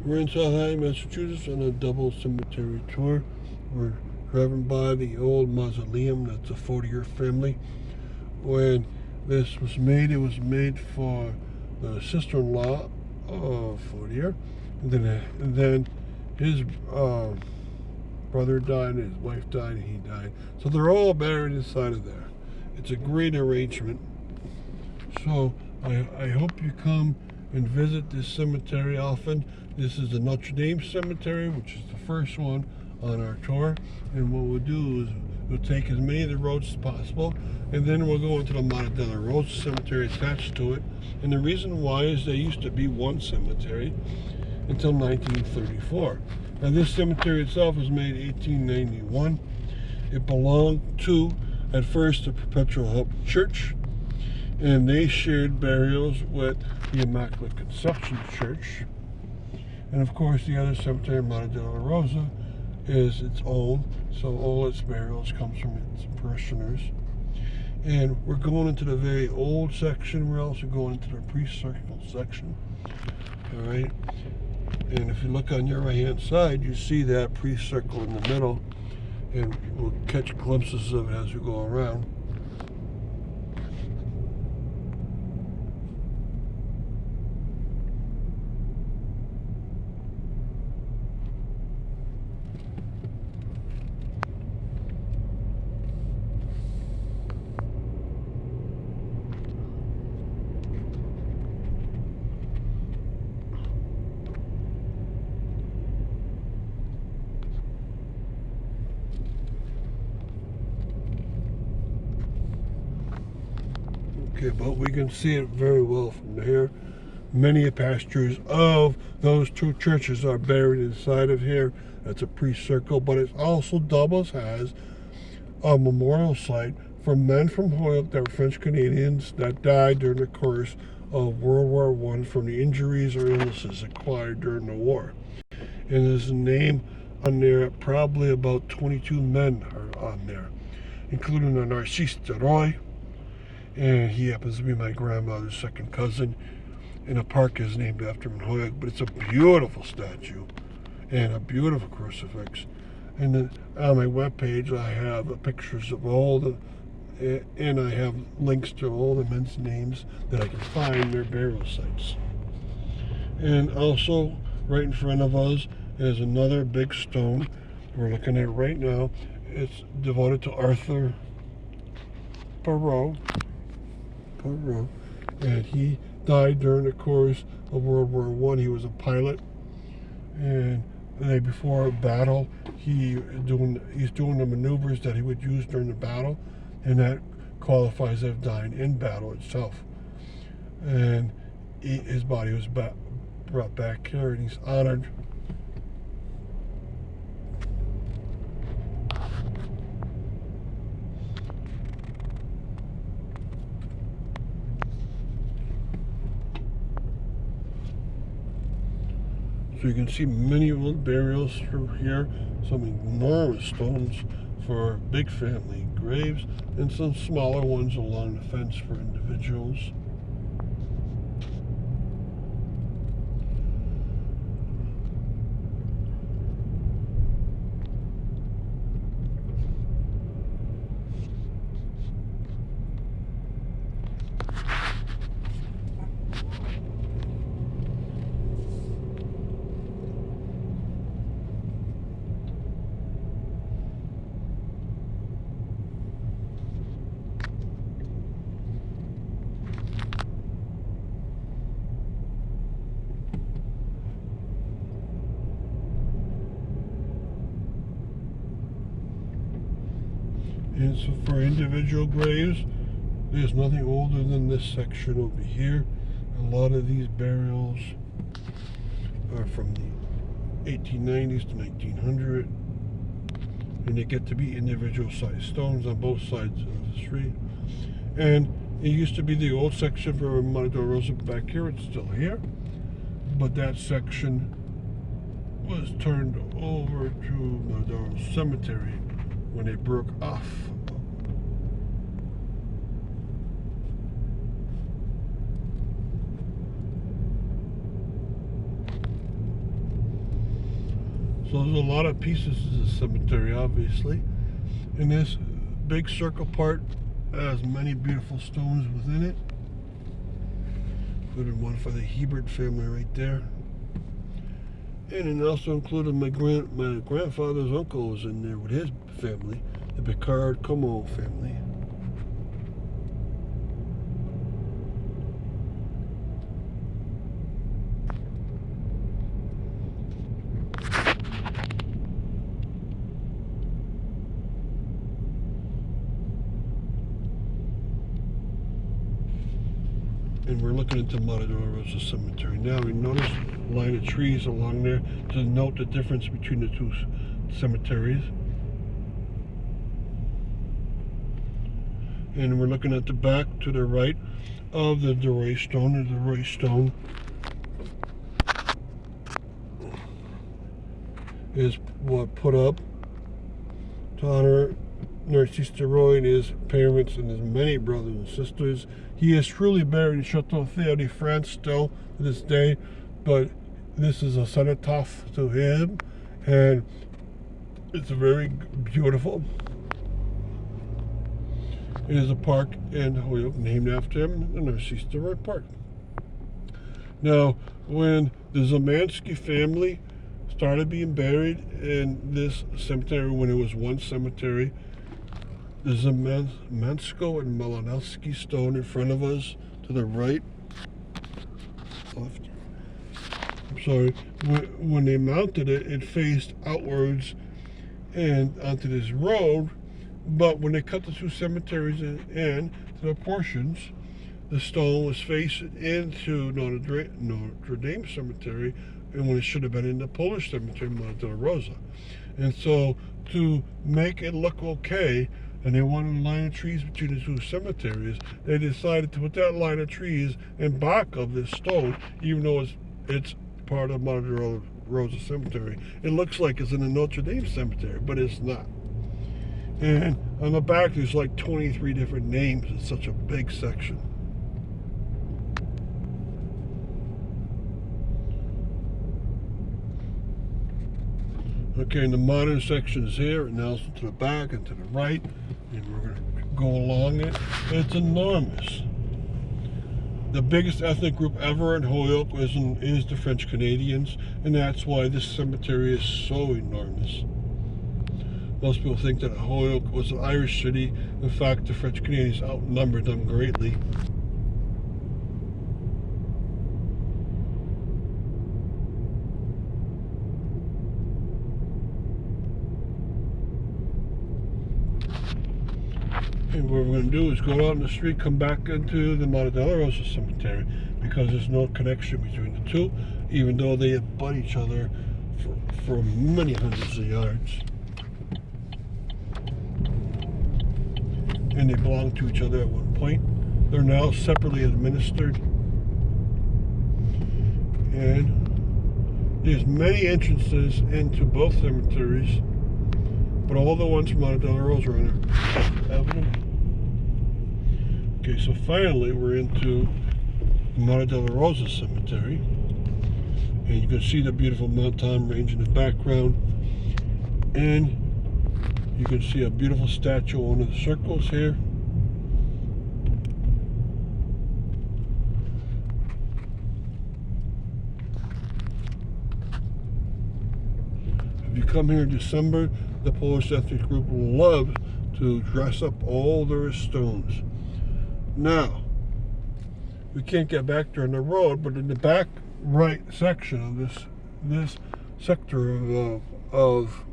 We're in South Hadley, Massachusetts on a double cemetery tour. We're driving by the old mausoleum. That's a 40-year family. When this was made, it was made for the sister-in-law of 40-year. And then his brother died, his wife died, and he died. So they're all buried inside of there. It's a great arrangement. So I hope you come and visit this cemetery often. This is the Notre Cemetery, which is the first one on our tour. And what we'll do is we'll take as many of the roads as possible, and then we'll go into the Dolorosa Cemetery attached to it. And the reason why is there used to be one cemetery until 1934. Now this cemetery itself was made in 1891. It belonged to, at first, the Perpetual Hope Church, and they shared burials with the Immaculate Conception Church. And of course the other cemetery, Dolorosa, is its own, so all its burials comes from its parishioners. And we're going into the very old section. We're also going into the pre-circle section. All right. And if you look on your right-hand side, you see that pre-circle in the middle, and we'll catch glimpses of it as we go around. Okay, but we can see it very well from here. Many pastures of those two churches are buried inside of here. That's a pre-circle, but it also doubles as a memorial site for men from Holyoke that were French Canadians that died during the course of World War I from the injuries or illnesses acquired during the war. And there's a name on there, probably about 22 men are on there, including a Narcisse de Roy, and he happens to be my grandmother's second cousin. And a park is named after him in Holyoke, but it's a beautiful statue and a beautiful crucifix. And then on my webpage, I have pictures of all the, and I have links to all the men's names that I can find their burial sites. And also, right in front of us is another big stone we're looking at right now. It's devoted to Arthur Perot, and he died during the course of World War I. He was a pilot, and the day before a battle, he's doing the maneuvers that he would use during the battle, and that qualifies as dying in battle itself. And his body was brought back here, and he's honored. So you can see many burials through here, some enormous stones for big family graves, and some smaller ones along the fence for individuals. And so for individual graves, there's nothing older than this section over here. A lot of these burials are from the 1890s to 1900, and they get to be individual sized stones on both sides of the street. And it used to be the old section for Dolorosa back here. It's still here, but that section was turned over to Dolorosa Cemetery when they broke off. So there's a lot of pieces to the cemetery, obviously. And this big circle part has many beautiful stones within it. Included one for the Hebert family right there. And it also included my grandfather's uncle was in there with his family, the Picard Como family. And we're looking into Dolorosa Cemetery now. We notice a line of trees along there to note the difference between the two cemeteries. And we're looking at the back to the right of the Roy Stone. And the Roy Stone is what put up to honor Narcisse Roy and his parents and his many brothers and sisters. He is truly buried in Chateau Théo de France still to this day, but this is a cenotaph to him, and it's very beautiful. It is a park in Holyoke named after him, the Narcisse Roy Park. Now, when the Zamansky family started being buried in this cemetery, when it was one cemetery, the Zamansko and Malinowski stone in front of us to the right, left. I'm sorry. When they mounted it, it faced outwards and onto this road. But when they cut the two cemeteries in to the portions, the stone was facing into Notre Dame Cemetery, and when it should have been in the Polish cemetery, Dolorosa. And so to make it look okay, and they wanted a line of trees between the two cemeteries, they decided to put that line of trees in back of this stone, even though it's part of Dolorosa Cemetery. It looks like it's in the Notre Dame Cemetery, but it's not. And on the back, there's like 23 different names. It's such a big section. Okay, and the modern section is here, and now to the back and to the right, and we're going to go along it. It's enormous. The biggest ethnic group ever in Holyoke is the French Canadians, and that's why this cemetery is so enormous. Most people think that Holyoke was an Irish city. In fact, the French Canadians outnumbered them greatly. And what we're going to do is go out in the street, come back into the Dolorosa Cemetery, because there's no connection between the two, even though they abut each other for many hundreds of yards. And they belong to each other at one point. They're now separately administered. And there's many entrances into both cemeteries, but all the ones from Dolorosa are on Avenue. Okay, so finally we're into the Dolorosa Cemetery, and you can see the beautiful Mount Tom range in the background, and you can see a beautiful statue on one of the circles here. If you come here in December, the Polish ethnic group loves to dress up all their stones. Now, we can't get back there on the road, but in the back right section of this sector of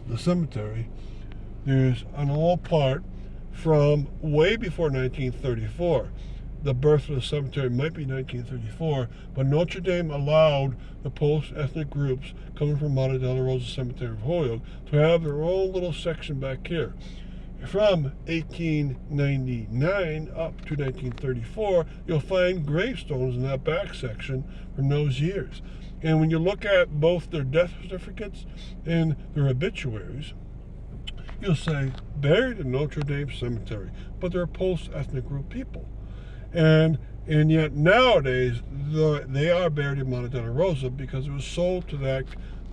the cemetery, there's an old part from way before 1934. The birth of the cemetery might be 1934, but Notre Dame allowed the Polish ethnic groups coming from Dolorosa Cemetery of Holyoke to have their own little section back here. From 1899 up to 1934, you'll find gravestones in that back section from those years. And when you look at both their death certificates and their obituaries, you'll say, buried in Notre Dame Cemetery, but they're Polish ethnic group people. And And yet nowadays, they are buried in Monte Dolorosa because it was sold to that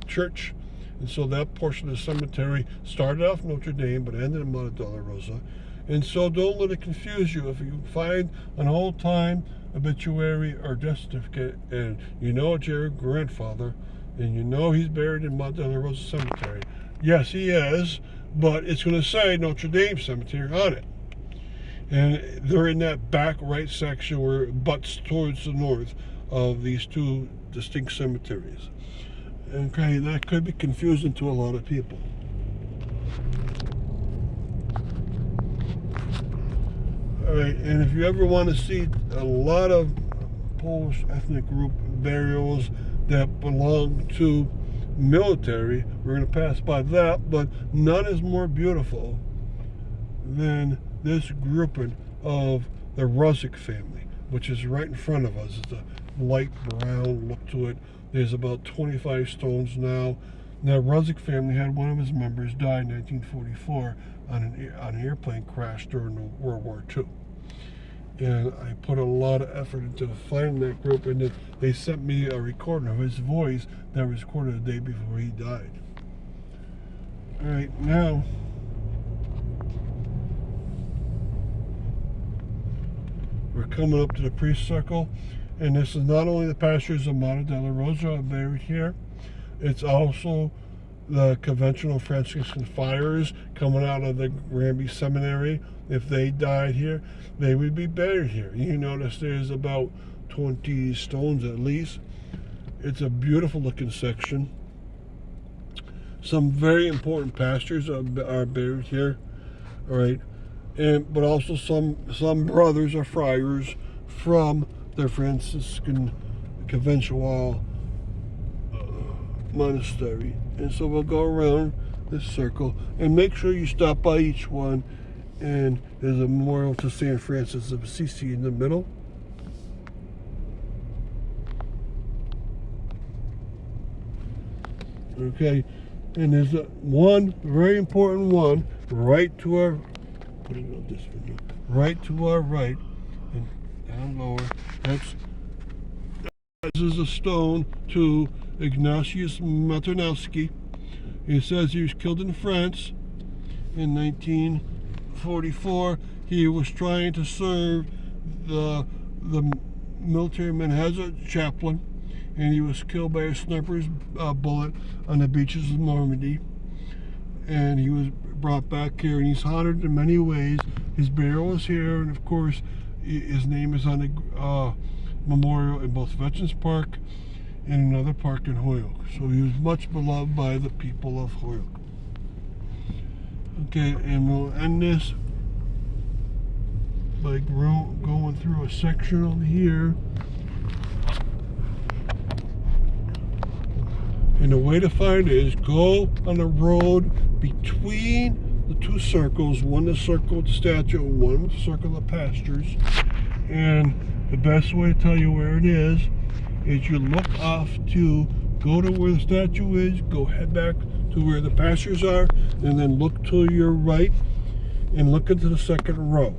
church. And so that portion of the cemetery started off Notre Dame, but ended in Monte Dolorosa. And so don't let it confuse you. If you find an old-time obituary or death certificate, and you know it's your grandfather, and you know he's buried in Monte Dolorosa Cemetery, yes, he is, but it's going to say Notre Dame Cemetery on it. And they're in that back right section where it butts towards the north of these two distinct cemeteries. Okay, that could be confusing to a lot of people. All right, and if you ever want to see a lot of Polish ethnic group burials that belong to military, we're going to pass by that, but none is more beautiful than this grouping of the Ruzic family, which is right in front of us. It's a light brown look to it. There's about 25 stones now. Now, Ruzic family had one of his members die in 1944 on an airplane crash during World War II. And I put a lot of effort into finding that group, and they sent me a recording of his voice that was recorded the day before he died. All right, now we're coming up to the priest circle, and this is not only the pastors of Monte Dolorosa are buried here, it's also the conventional Franciscan friars coming out of the Granby Seminary. If they died here, they would be buried here. You notice there's about 20 stones at least. It's a beautiful looking section. Some very important pastors are buried here, all right, but also some brothers or friars from the Franciscan conventual monastery. And so we'll go around this circle and make sure you stop by each one. And there's a memorial to St. Francis of Assisi in the middle. Okay, and there's one very important one right to our, right to our right, and down lower. This is a stone to Ignatius Maternowski. It says he was killed in France in 1944. He was trying to serve the military man as a chaplain, and he was killed by a sniper's bullet on the beaches of Normandy. And he was brought back here, and he's honored in many ways. His burial is here, and of course his name is on the memorial in both Veterans Park and another park in Holyoke. So he was much beloved by the people of Holyoke. Okay, and we'll end this by going through a section over here. And the way to find it is go on the road between the two circles, one the circle with the statue, one with the circle of the pastures. And the best way to tell you where it is you look off to go to where the statue is, go head back to where the pastures are, and then look to your right and look into the second row.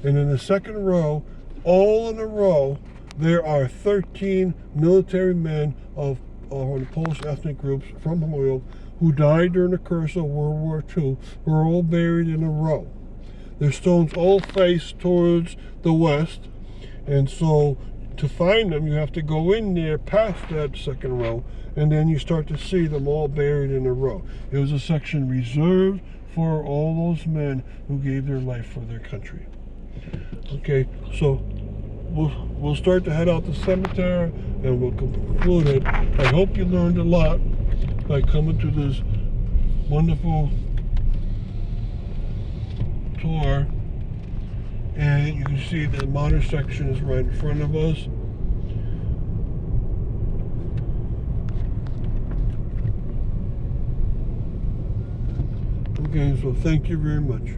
And in the second row, all in a row, there are 13 military men of the Polish ethnic groups from Holyoke who died during the course of World War II, who are all buried in a row. Their stones all face towards the west, and so to find them, you have to go in there past that second row, and then you start to see them all buried in a row. It was a section reserved for all those men who gave their life for their country. Okay, so we'll start to head out the cemetery, and we'll conclude it. I hope you learned a lot by coming to this wonderful tour. And you can see the modern section is right in front of us. Okay, so thank you very much.